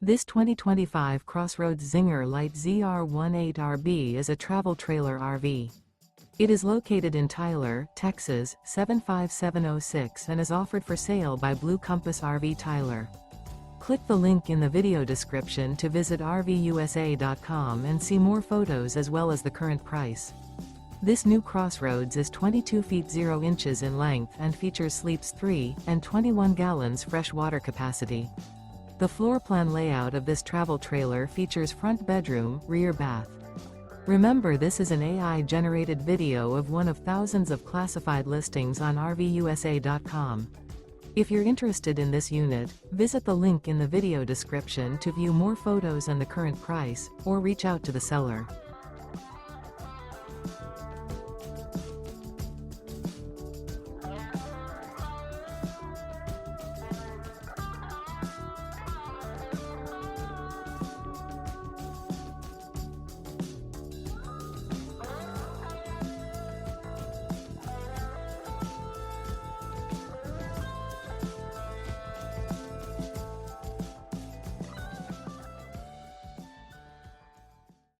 This 2025 CrossRoads Zinger Lite ZR18RB is a travel trailer RV. It is located in Tyler, Texas, 75706 and is offered for sale by Blue Compass RV Tyler. Click the link in the video description to visit RVUSA.com and see more photos as well as the current price. This new CrossRoads is 22 feet 0 inches in length and features sleeps 3 and 21 gallons fresh water capacity. The floor plan layout of this travel trailer features front bedroom, rear bath. Remember, this is an AI-generated video of one of thousands of classified listings on RVUSA.com. If you're interested in this unit, visit the link in the video description to view more photos and the current price, or reach out to the seller.